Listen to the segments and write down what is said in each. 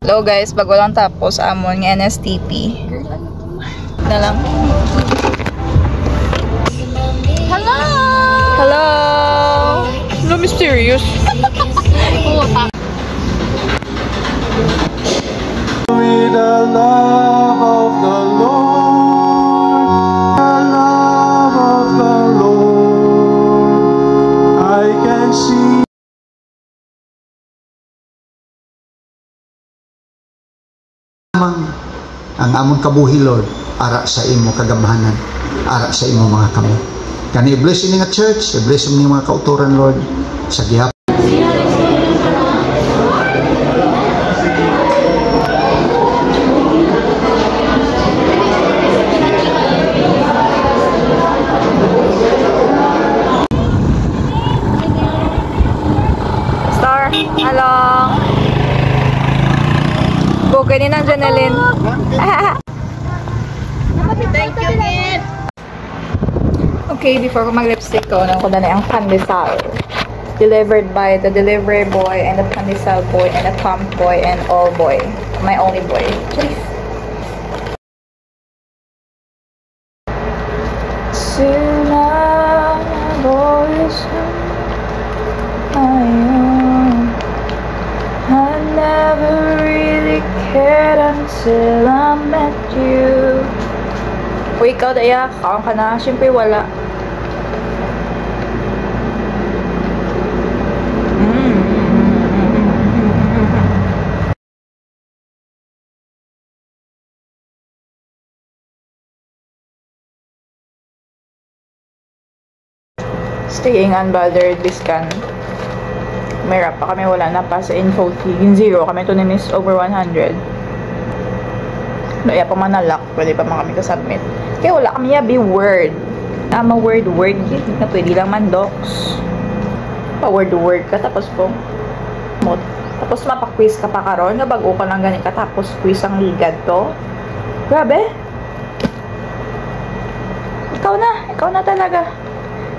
Hello guys, bago lang tapos amon ng NSTP. Na lang. Hello! Hello! No mysterious. With the love of the Lord, the love of the Lord, I can see. Ang among kabuhi, Lord, ara sa imo kagamahanan, ara sa imo mga kamo. Kani i-bless ini nga church, i-bless ini mga kauturan, Lord, sa gihapon. Star, along. Bugay ni ng Janelin. Thank you, kid! Okay, before ko mag-lipstick ko, nang ko na ang pandesal. Delivered by the delivery boy and the pandesal boy and the pump boy and all boy. My only boy. Cheers! Soon our boys I never really cared until I met you. Uy, ikaw daya, kaon ka na. Siyempre wala. Staying unbothered, biskan. May rap pa kami, wala na pa sa info. Higing 0 kami to ni Miss over 100. Kaya pa manalak, pwede pa man kami ka-submit. Kaya wala kami yabi word. Word, na pwede lang man docs. Pa-word ka, tapos po. Tapos mapa-quiz ka pa karon, nga bago ka lang ganit ka, tapos quiz ang ligad to. Grabe. Ikaw na talaga.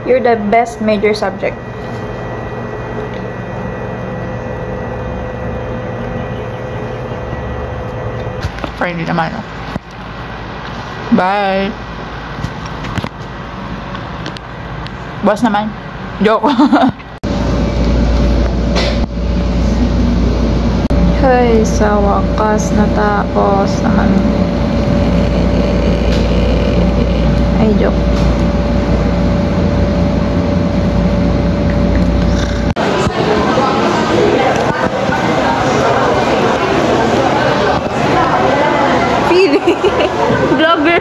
You're the best major subject. Friendly naman, no? Bye! Boss naman. Joke. Hey, sa wakas natapos naman. Ay, joke. Vlogger.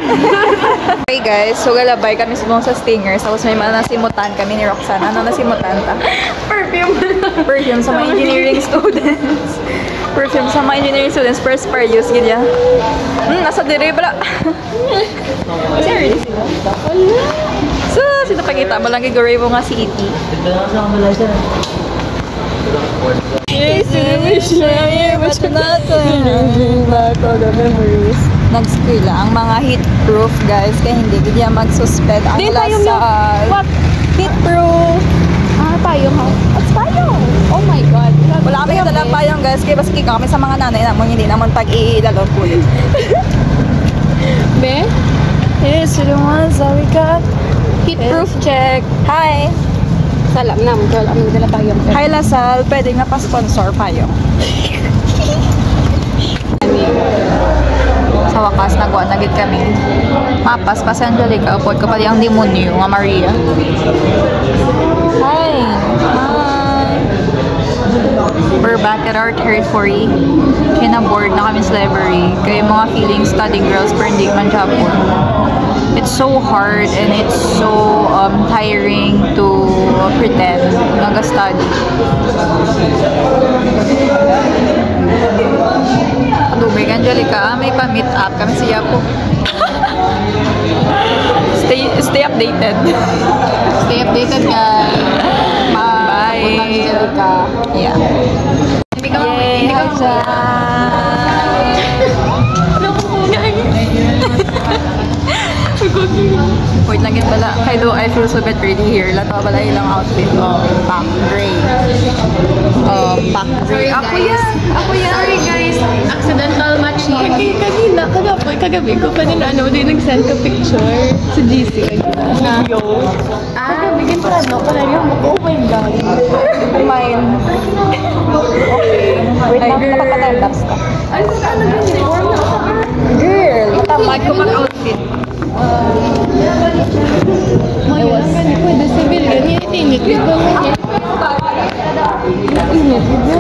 Okay guys, so galabay kami sa Stingers. Tapos may nasimutan kami ni Roxanne. Ano nasimutan ta? Perfume sa mga engineering students. Perfume sa mga engineering students. First per use, ganyan. Nasa dire pala. Serious. So, sino pakita mo lang kay mo nga si E.T. Yes, nag-skill ang mga heat-proof guys, kaya hindi ganyan mag-suspend ang lasal. Heat-proof. Payong ha? What's payong? Oh my god. Wala kami dalang payong guys, kaya basta kami sa mga nanay naman, hindi naman pag-iilalong kulit. Be? Yes, you the ones that we got. Heat-proof check. Hi! Salam na, wala kami dala payong. Hi Lasal, pwede nga pa-sponsor payong. Sa wakas, nagwa nagit kami. Mapas pa sa Angelica, upod ko pala yung demonyo, nga Maria. Hi! We're back at our territory. Kinaboard na kami sa library. Kaya mga feeling study girls, pero hindi man Japon. It's so hard and it's so tiring to pretend nag-study. Dubig, Angelica, may pa-meet up kami siya po. Stay updated. Stay updated guys. Bye. Angelica. Yeah. Hindi ka wait lang yun pala. Kaya I feel so bit ready here. Lato pala ilang outfit. Pack gray. Pack gray. Ako yan. Sorry guys. Kagabi ko pa din din nag-send ka picture sa GC. Kagabi ko pala yung oh my God. Mine. Okay. Wait lang, nakapag-attendance ka. Ano uniform na ka? Girl, matamad ko mag-outfit. Wala nga, di pwede civil. Ganyan, init. Di ba ganyan? Init, di ba?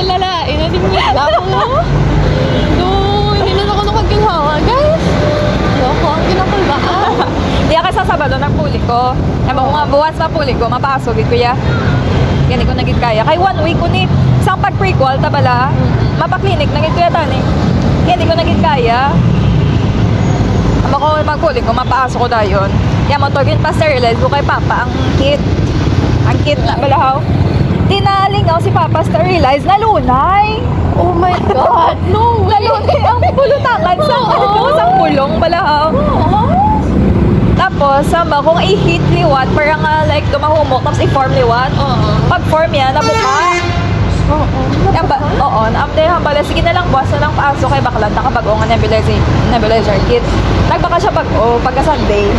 Lalain na din mo ako mo. Hindi na ako nakaginawa, guys. Loko, ang ginakulbaan. Di ako sa Sabado nagpuli ko. Ewan ko nga, buwas na puli ko, mapasok ko ya. Yan, ko naging kaya. Kay 1 week ko ni, isang pag-prequel, tabala, mapaklinik, naging kuya tani. Yan, ko naging kaya. Ama ko magpuli ko, mapasok ko dayon. Yan mo, togin pa sterilize ko kay Papa, ang kit. Ang kit na balahaw. Tinalingaw si Papa sterilize, nalunay. Oh my God, no way. Nalunay ang pulutangan sa pulong balahaw. Tapos, samba, kung i-heat liwat, parang like dumahumok, tapos i-form liwat. Pag-form yan, nabuka. Oo, na-update hambala. Sige na lang, buwas na lang paso kay baklan, nakabag-o nga nebulizer kit. Nagbaka siya bag-o, pagka-Sunday.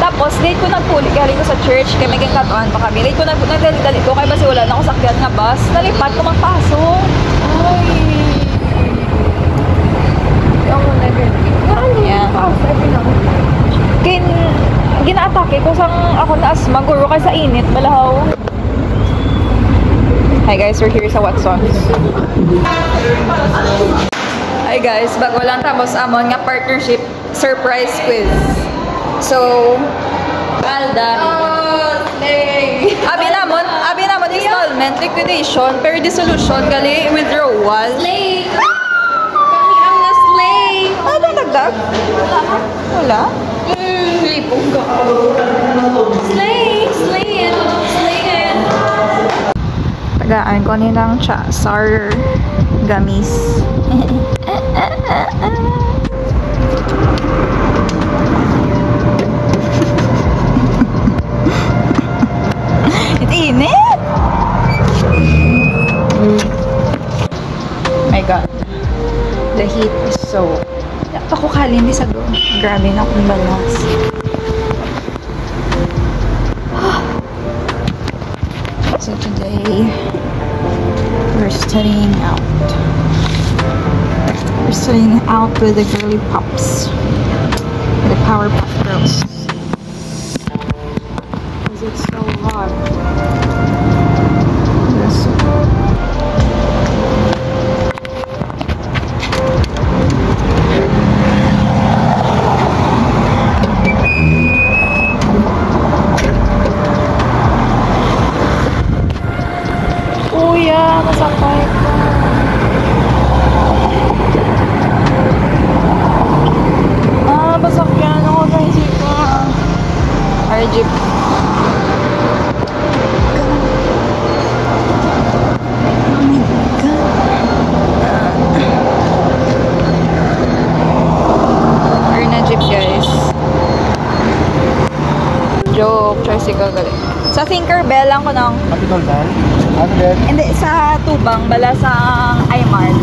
Tapos, late ko nagpuli, galing ko sa church, kaya may katuan pa kami. Late ko nagdali ko, kaya basi wala na ako sakyan nga bus. Nalipat ko magpasok. Ay. Yung mo na ganyan. Yeah. Gina-atake ko sang ako na asma, guro kay sa init, balahaw. Hi guys, we're here sa Watsons. Hi guys, bago lang tapos amon nga partnership surprise quiz. So, Alda. Abi namon installment, liquidation, per dissolution, gali withdrawal. Slay! Kami ang na-slay! Ano nagdag? Wala? Lipong ko. Slay! Slay it! Slay it! Tagaan ko nilang Chasar gamis. Init! My God. The heat is so... Ako kalindi sa doon. Grabe na akong balas. So today, we're studying out. We're studying out with the girly pops. With the Powerpuff Girls. Because it's so hot. Yes. Kuya, nasakay ko. Basakyan ako kay jeep ko. Our jeep. We're na jeep guys. Joke, tricycle galing. Sa Tinkerbell lang ko nang. Capitol Bell? Ano din? Hindi, sa Tubang, bala sa Aymar.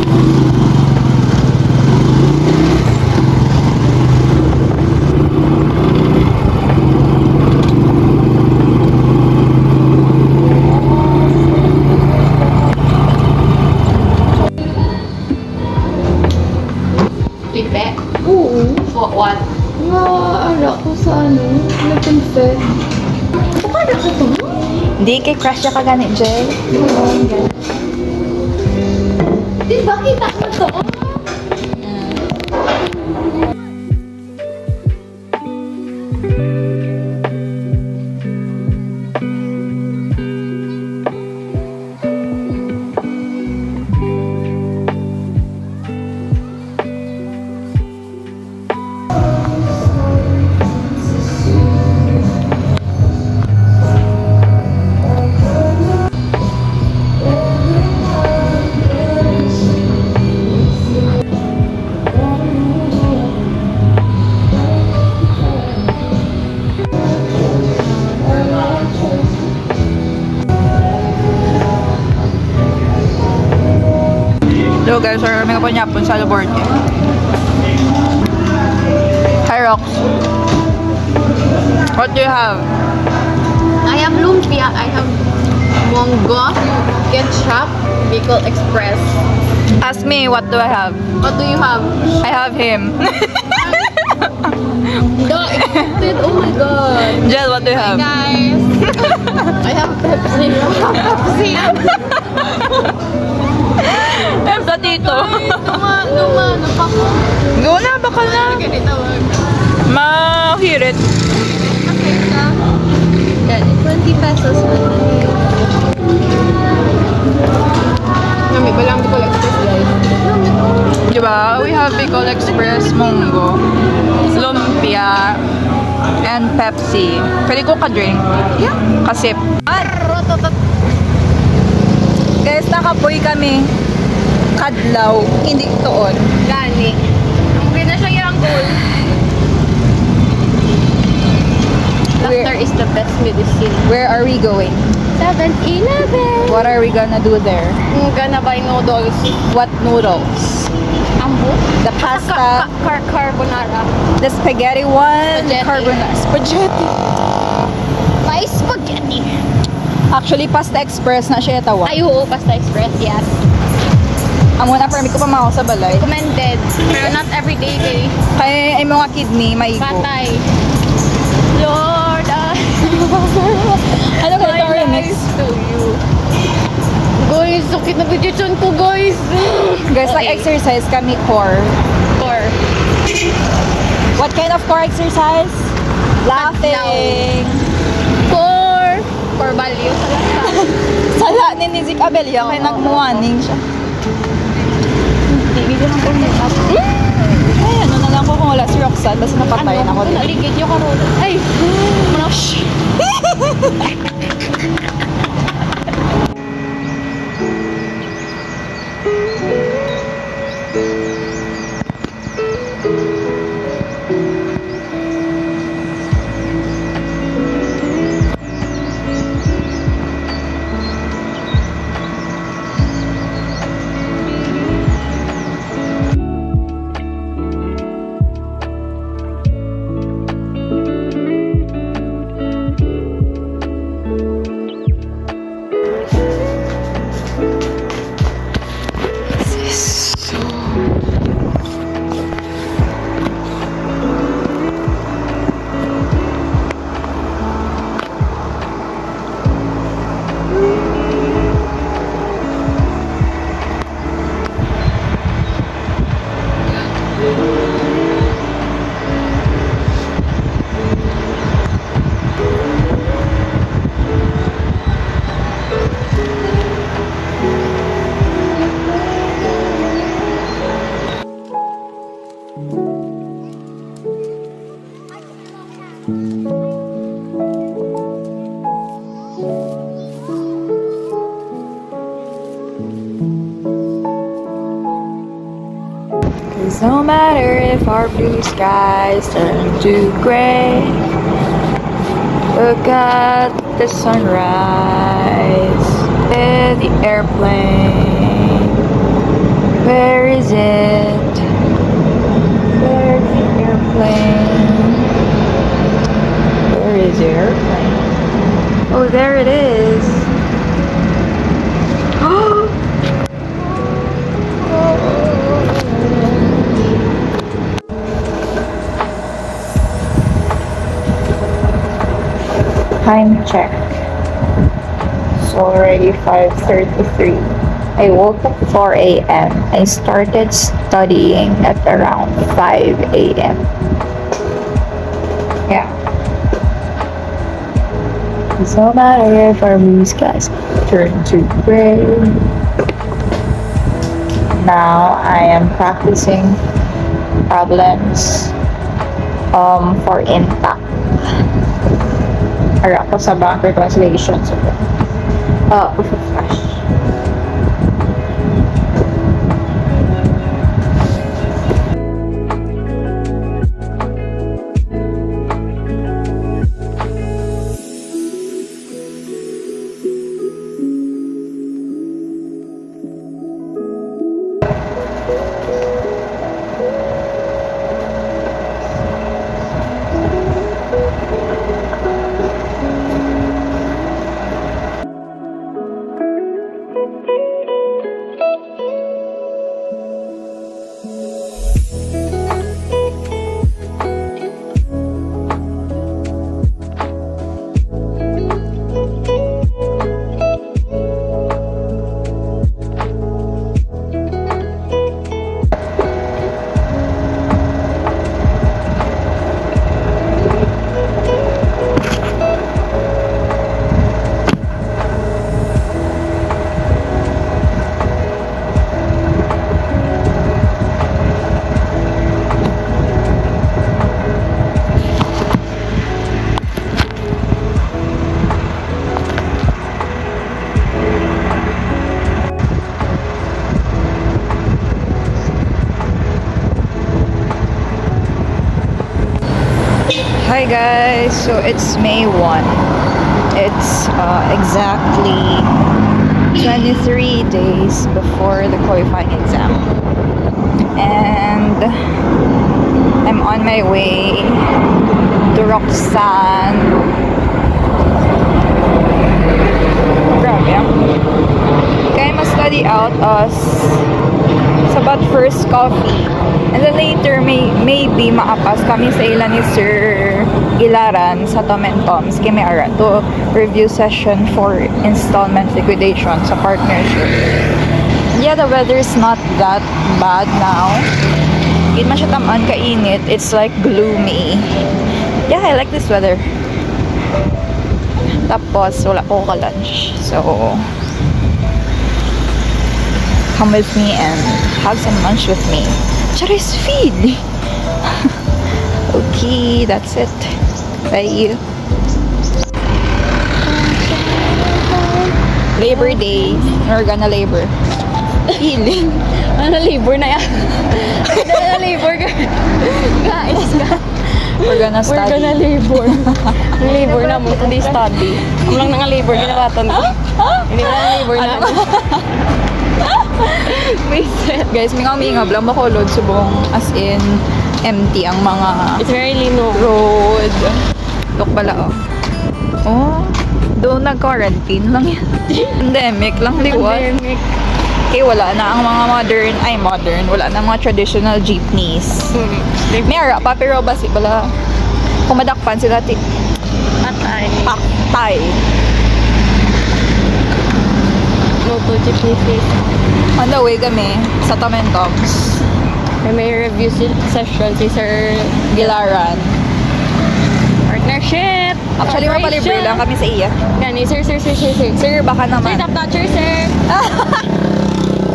Pipe? Oo. For what? Naara ko sa nag-confed. Paano ka to? Hindi, kay crush siya ka ganit, Jay. Di ba kita mo to? Hello guys, or kami po niya po sa board. Hi Rox. What do you have? I have lumpia, I have monggo, ketchup, Bicol Express. Ask me, what do I have? What do you have? I have him. Excited. Oh my god. Jel, what do you have? Guys. I have Pepsi. Pepsi. Pepsi dito. Numa, napako. Go na, bakal na. Ganito wag. Mahirit. Okay ka. Yan, 20 pesos. Nami, balang Bicol Express guys. Diba? We have Bicol Express, Monggo, Lumpia, and Pepsi. Pwede ko ka-drink? Yeah. Kasip. Guys, nakapoy kami. Kadlaw. Hindi toon. Gani. Hindi na siya yung goal. Laughter is the best medicine. Where are we going? 7-Eleven. What are we gonna do there? I'm gonna buy noodles. What noodles? Ambo? The pasta, Carbonara. the spaghetti one, Spaghetti. carbonara, spaghetti. My spaghetti. Actually, Pasta Express na siya tawa. Ay, oo, Pasta Express, yes. Amo na permi ko pa mao sa balay. Recommended. Pero not everyday, kay Kaya ay mga kidney, may iko. patay. Lord, Ano ka ito my remix? life to you. Guys, sakit na budgeton ko, guys. Guys, like Okay. exercise kami core. Core. What kind of core exercise? Laughing. Core. Core value sa lahat. Sala ni Nizik Abelio, kaya nagmuwaning siya. Hindi ko lang po make-up. Ay, ano na lang ko kung wala si Roxanne, basta napatayin ako Ano? din. Naligid yung karoon. Ay! Manosh! It's no matter if our blue skies turn to gray. Look at the sunrise with the airplane. Where is it? Where's the airplane? Where is the airplane? Oh, there it is. Time check. It's already 5:33. I woke up 4 a.m. I started studying at around 5 a.m. Yeah. It's no matter if our blue skies turn to gray. Now I am practicing problems for intact. Or ako sa banker translations. Proof of cash. Hi guys, so it's May 1. It's exactly 23 days before the qualifying exam. And I'm on my way to Roxanne. Grabe ah. Kaya mas study out us sa about first coffee. And then later, maybe maapas kami sa ilan ni Sir Ilaran sa Tom and Tom's kami ara to review session for installment liquidation sa partnership. Yeah, the weather is not that bad now. Hindi man siya tamaan kainit. It's like gloomy. Yeah, I like this weather. Tapos, wala po ka-lunch. So, come with me and have some lunch with me. Charis feed! Okay, that's it. Bye. Labor Day. We're gonna labor. Feeling. Ano labor na yan? Ano labor ka? Guys, We're gonna study. we're gonna labor. Labor na mo, hindi study. Kung lang nga labor, ginabatan ko. Hindi na labor na. Guys, mingaw-mingaw lang makulod subong as in empty ang mga It's very lino. road. Look pala oh. Oh, doon nag-quarantine lang yan. Pandemic lang liwat. Pandemic. Okay, wala na ang mga modern, wala na mga traditional jeepneys. Meron pa, pero basi pala kumadakpan sila Atay. paktay. Moto jeepney face. On the way kami sa Tom and Tom's. May review session si Sir Gilaran. Partnership. Actually, mapalibre lang kami sa iya. Gani, sir. Sir, baka Sir, naman. top notcher, sir.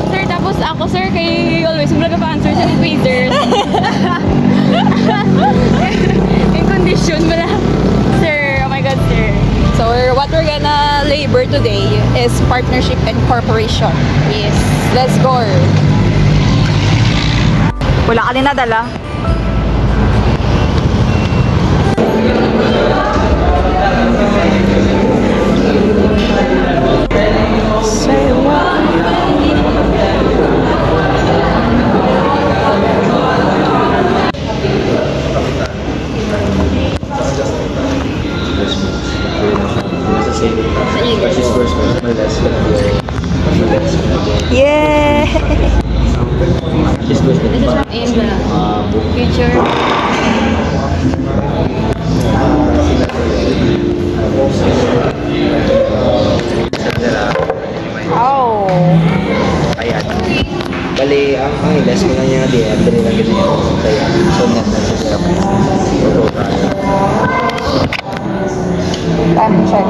Sir, tapos ako, sir, kay always vlog pa answer sa quizzers. In condition, wala. Sir, oh my God, sir. So, what we're gonna labor today is partnership and corporation. Yes. Let's go. Wala ka din nadala. Yeah! This is from Angela. Future. Oh! Ayan. Bali, ang ilas mo na niya di, at dali lang ganyan. Kaya, so net na siya sila. Time check.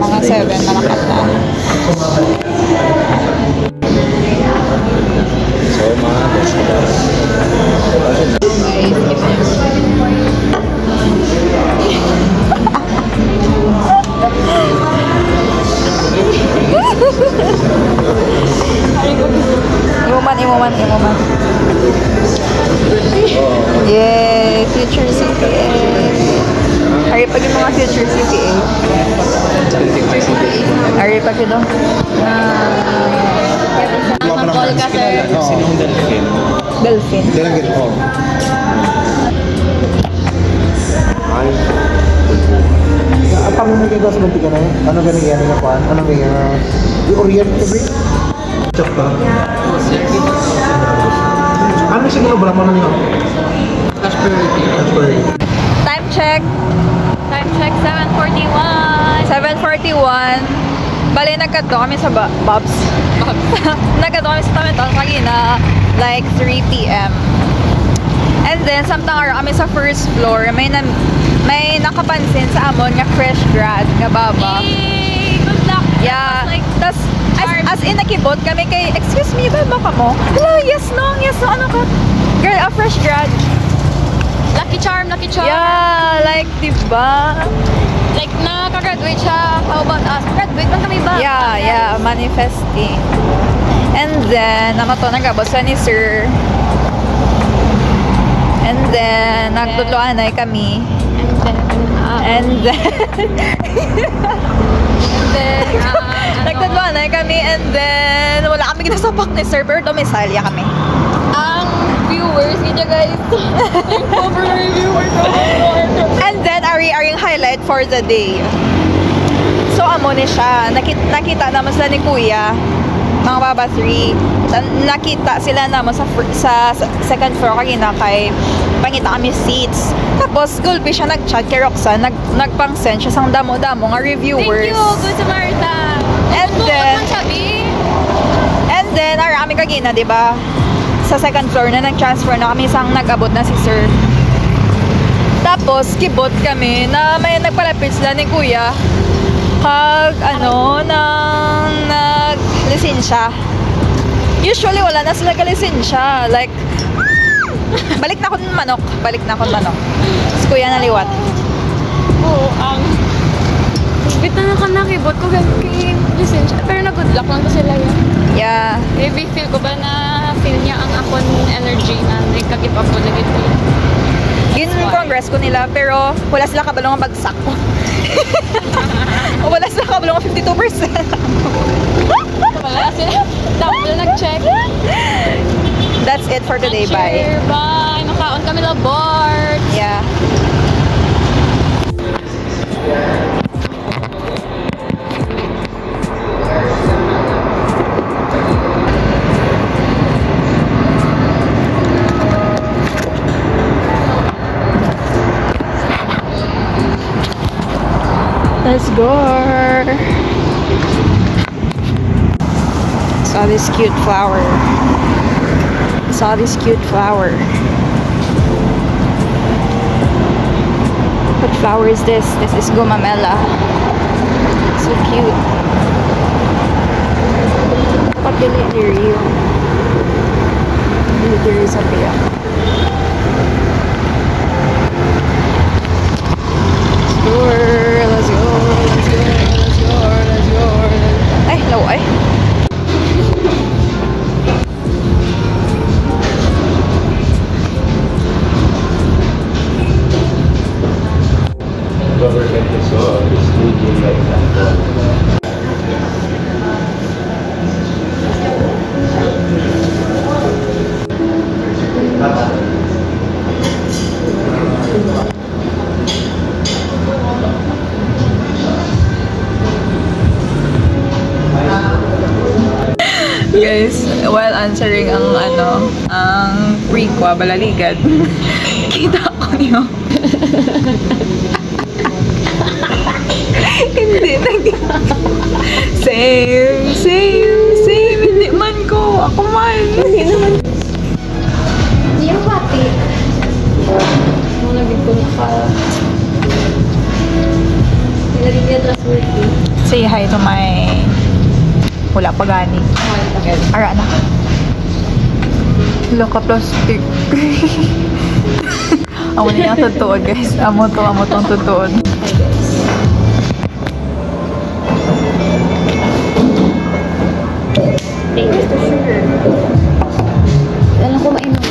Mga 7 na nakata. So, mga Imuman. Yay! Future CPA. Hari pag yung mga future CPA. Hari pag ito. Nakapag-call ka, sir. Sinong Delphine? Delphine. Delphine, oh. Ay. Ang pamimigay daw sa mantika na yun, ano ganun yan na kuhan? Ano may yung Orient to be? Chok ka? Ano siguro ba naman nyo? Cash priority. Time check. Time check, 7:41. 7:41. Bale, nagkadto kami sa Bob's. Nagkadto kami sa Tamentol kanina, like 3 p.m. And then, samtang ara kami sa first floor, may nakapansin sa amon nga fresh grad nga baba. Yay! Good luck. Yeah. Like, Tas, as in nakibot kami kay, excuse me, baba ka mo? Hello, yes no, ano ka? Girl, a fresh grad. Lucky charm. Yeah, like, diba? Like, nakaka-graduate siya. How about us? Graduate man kami ba? Yeah, manifesting. And then, naman to, nagabot sa ni Sir. And then, nagtutluan na kami. And then, Nagtutluan na kami. And then, wala kami ginasapak ni Sir. Pero domisalya kami. ang viewers niya, guys. Over viewers. And then, ari-aring highlight for the day. So, amo ni siya. Nakita naman sila ni Kuya. Mga baba 3. Nakita sila naman sa second floor kanina kay pangita kami seats. Tapos, gulpi siya nag-chat kay Roxanne. Nagpang-send siya sang damo-damo nga reviewers. Thank you, Good Samaritan. And then, Sabi, arami kagina, di ba? Sa second floor na nag-transfer na kami sang nag-abot na si Sir. Tapos, kibot kami na may nagpalapit sila ni Kuya. Nag-lisensya. Usually, wala na sila ka-lisensya. Like, balik na akong manok. Si Kuya naliwat. oo, bit na nakanakibot ko kay lisensya. Pero na-good luck lang ko sila yan. Yeah. Maybe feel ko ba na feel niya ang akon energy na nagkagip ako na gito. Yun yung congress ko nila, pero wala sila kabalong ang bagsak ko. Wala sila kabalong ang 52%. Wala sila. Tapos na nag-check. That's it for today. Bye. Cheer, bye. Makaon kami na board. Yeah. Let's go. Saw this cute flower. What flower is this? This is gumamela. So cute. Dapat dili yun. Dili sa piya. Let's go. Ay, low ay. Guys, while answering ang pre-kwa balaligad, kita ko yun. Hindi, same, hindi man ko, ako man. Hindi naman. Hindi yung pati. Nung nabig ko naka... Nilagay niya trustworthy. Say hi to my... Wala pa gani. Ara na. Wala ka plastic. Amo na yung tutuod, guys. Amo tong tutuod. Where's the sugar? Alam ko mainom.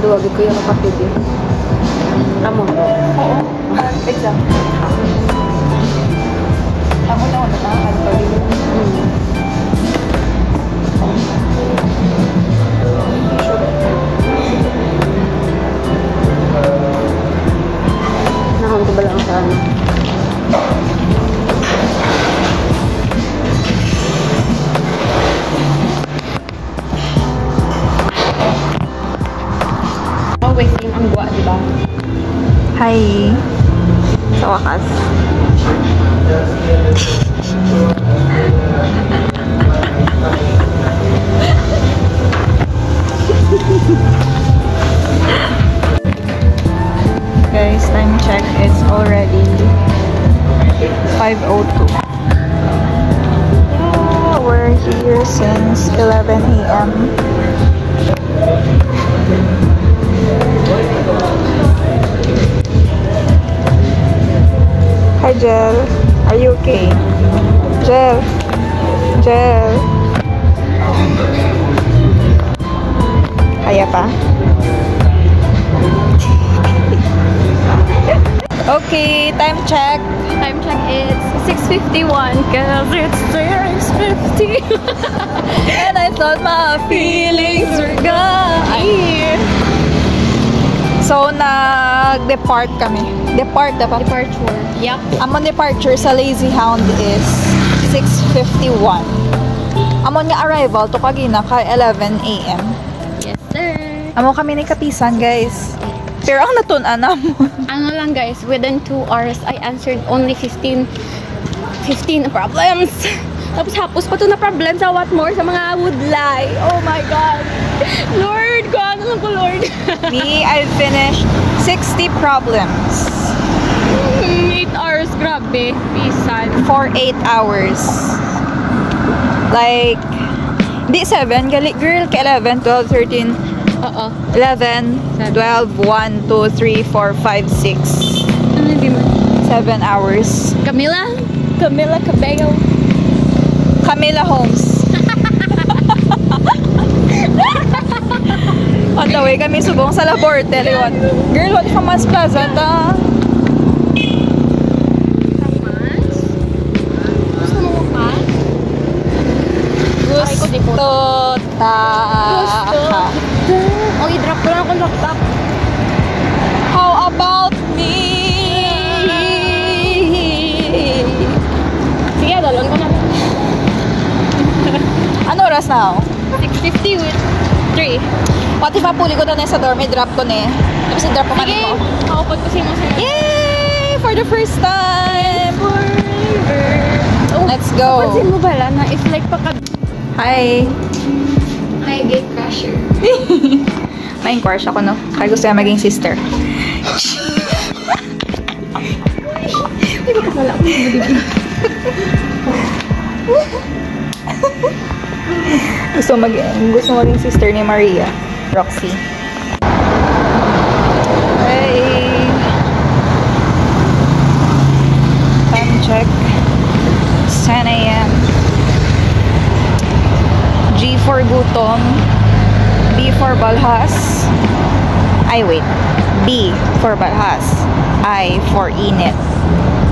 duwag ko yung kapili. Amo. Oo. Exam. Amo na ako natakan pa rin. Nakam ko ba lang sa ano? Oh, waiting ang gwa, di ba? Hi. Sa wakas. Guys, time check. It's already 5:02. Yeah, we're here since 11 a.m. Hi, Jel. Are you okay? Jel. Jel. Kaya pa? Okay, time check. Time check is 6:51 because it's 6:50. And I thought my feelings were gone. So, nag-depart kami. Depart, dapat? Departure. Yup. Among departure sa Lazy Hound is 6:51. Among nga arrival to Kagina ka 11 a.m. Yes, sir. Amo kami ni Kapisan, guys. Pero ang natun-an namon. Ano lang guys, within 2 hours, I answered only 15 problems. Tapos hapos pa to na problem sa what more sa mga would lie. Oh my God. Lord, ko ano lang ko, Lord. Me, I finished 60 problems 8 hours, grabe. Pisan. for 8 hours. Like, di 7, gali girl, ka 11, 12, 13, Oo. 11, 12, 1, 2, 3, 4, 5, 6, Ano hindi mo? 7 hours. Camila? Camila Cabello. Camila Holmes. On the way kami subong sa laboratory. Girl, what from Mas Plaza ta? Mas? Gusto mo ka? Gusto ta. Gusto. Oh, i-drop ko lang akong laptop. How about me? Sige, dalon ko na. Ano oras na? 6:50 with 3. What if mapuli ko na sa dorm, drop ko na. Tapos i-drop ko man Sige, ko. makapag ko siya masaya. Yay! For the first time! Let's go! Pansin mo ba na if like Hi! Hi, gate crasher. May crush ako, no? Kaya gusto niya maging sister. gusto maging sister ni Maria. Roxy. Hey! Time check. 10 a.m. G for gutom. B for balhas. Ay, wait. B for balhas. I for init.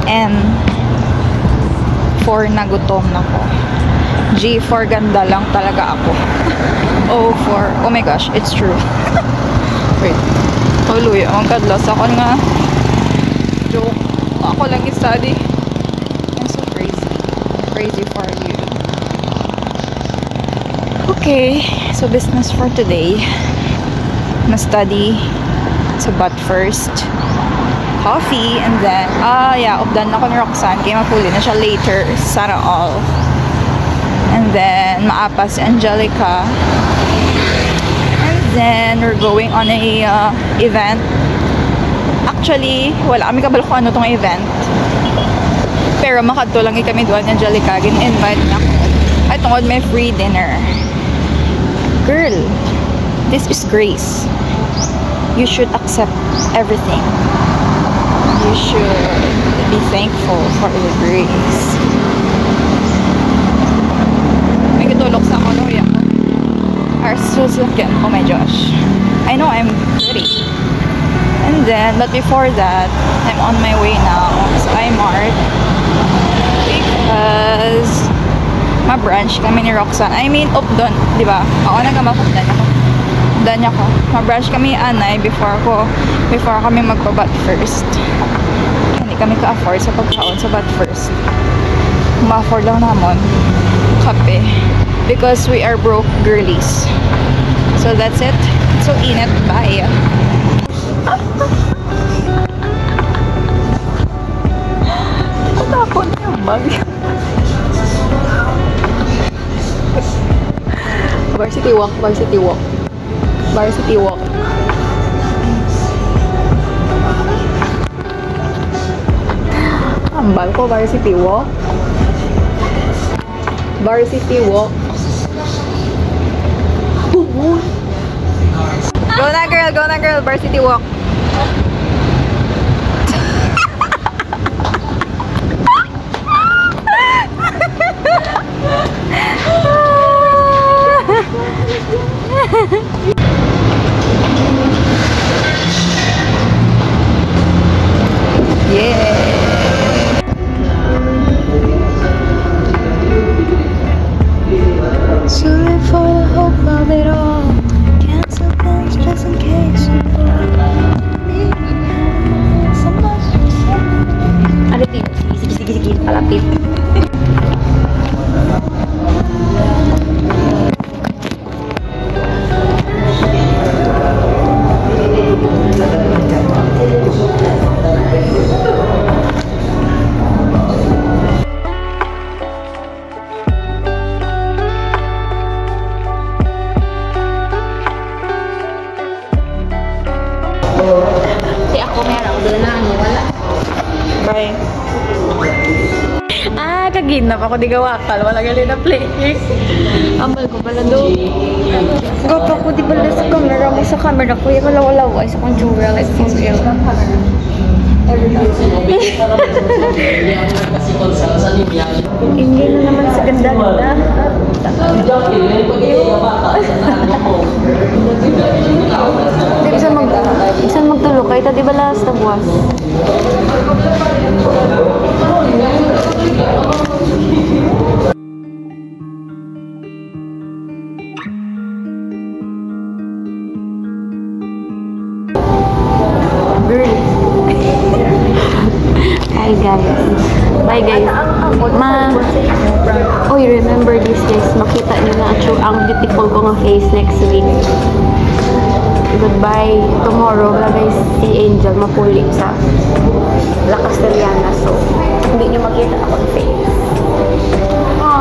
N for nagutom na ko. G for ganda lang talaga ako. O for, oh my gosh, it's true. Wait. Oh, luya. Ang kadlas ako nga. Joke. Ako lang i-study. I'm so crazy. Crazy for you. Okay. So, business for today. Na-study. So, but first, coffee. And then, yeah, updan ako ni Roxanne. Kaya mapuli na siya later. Sana all. And then, maapa si Angelica. And then, we're going on a event. Actually, wala kami kabalo kung ano tong event. Pero makadto lang kami doon, Angelica. Gin-invite na ako. Ay, tungkol may free dinner. Girl, this is grace. You should accept everything. You should be thankful for the grace. May katulog sa ako, no? Ako. Our sasakyan. Oh my gosh. I know I'm pretty. And then, but before that, I'm on my way now sa iMart because ma-brunch kami ni Roxanne. I mean, doon, di ba? Ako nagkamapagdan ako. Dan ako. Ma-brunch kami anay before kami magpa-bat first. Hindi kami ka-afford sa pagkaon sa bat first. Ma-afford lang namon kape because we are broke girlies. So that's it. So init. Bye. Tapon yung bag. Varsity walk. Ambal ko, varsity walk. Go na girl, varsity walk. Sorry for the hope of it all. Cancel plans just in case you fall. Ano tip? Sige, palapit. Si ako meron, doon na wala. Bye. Kaginap ako di gawakal. Wala gali na play. Ambal ko pala doon. Gapa ko, di ba sa camera mo sa camera ko, yung wala-wala sa kong jura, like for real. Hindi na naman sa ganda-ganda. Isan magtulog kayo, di ba last na buwas? Bye guys. Remember this guys. Makita nyo na ang beautiful ko nga face next week. Goodbye. Tomorrow, wala guys si Angel mapuli sa La Castellana. So, hindi nyo makita akong face.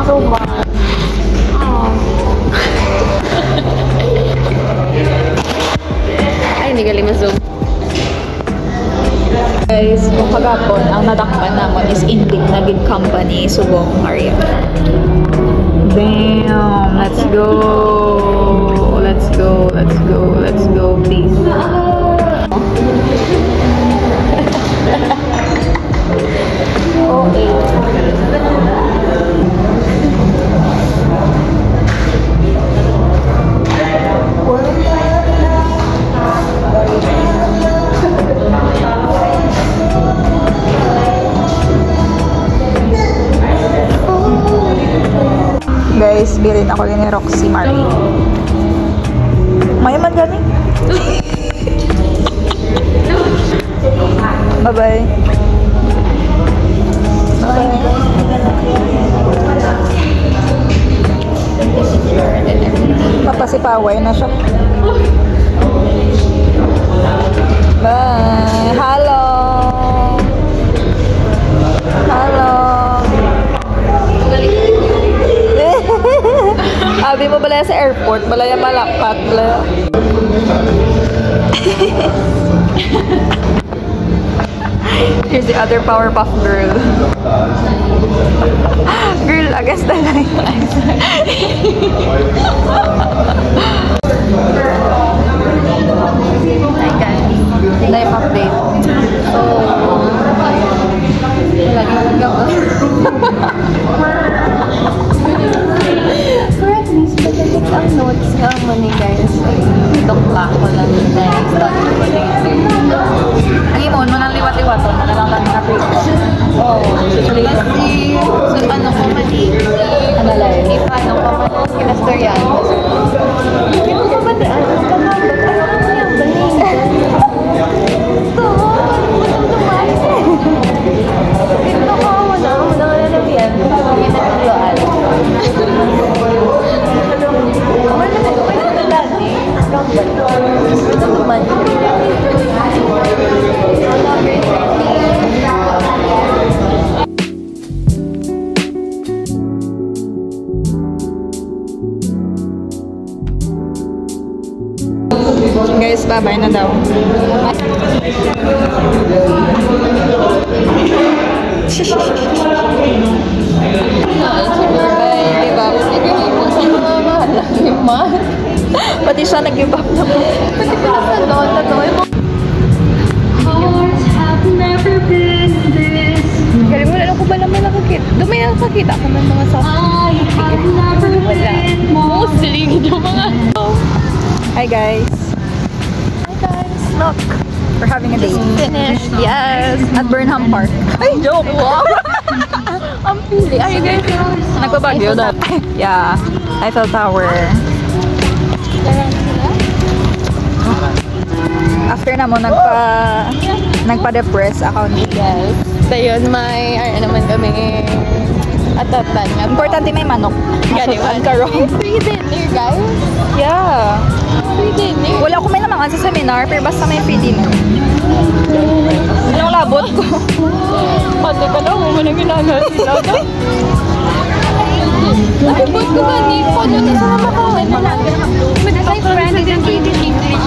So bad. Ay, hindi galing ma-zoom. Guys, kung kagapon, ang nadakpan naman is Indig na big company, Subong area. Damn! Let's go, please. Okay. Guys, bilin ako ni Roxy Marie. Mayaman gani? Bye-bye. Papasipaway na siya. Bye. Hello. Abi mo balaya sa airport, balaya malakat, balaya. Here's the other Powerpuff Girl. Girl, against the line. Life update. So, lagi correct me, specific ang notes nga man Pinastoryan. Ito ka ba na? Ano ka ba? Ano ka ba? Baling. Ito mo. Ito ko. Wala ka mo na kalalabihan. Ito mo yung natuluan. Wala na ito. Kaya na dati. Ito naman. Guys, bye-bye na daw. Pati siya nag-give up na po. Pati pala sa doon, Galing mo na lang ko ba naman nakakita? Doon may nakakita ko ng mga soft wala. Mostly, hindi mga Hi guys. Hi guys. Look, we're having a date. Finished. Yes. At Burnham Park. Ay, joke! Wow. Ang pili. Are you guys Nagbabagyo na. Yeah. Eiffel Tower. After na mo, nagpa-depress account. Yes. So yun, may, naman kami atatan nga. Importante may manok. Gano'n. Free dinner, guys. Yeah. Free dinner. Wala ko may namangan sa seminar, pero basta may free dinner. Anong labot ko? Pati ka lang, mo na ginagawa sila. Nakibot ko gani. Pwede na sa makawan na lang. With my friend, is in English.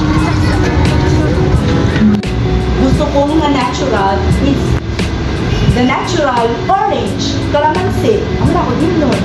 Gusto kong na natural is the natural orange. Kalamansi. Ang wala ko din nun.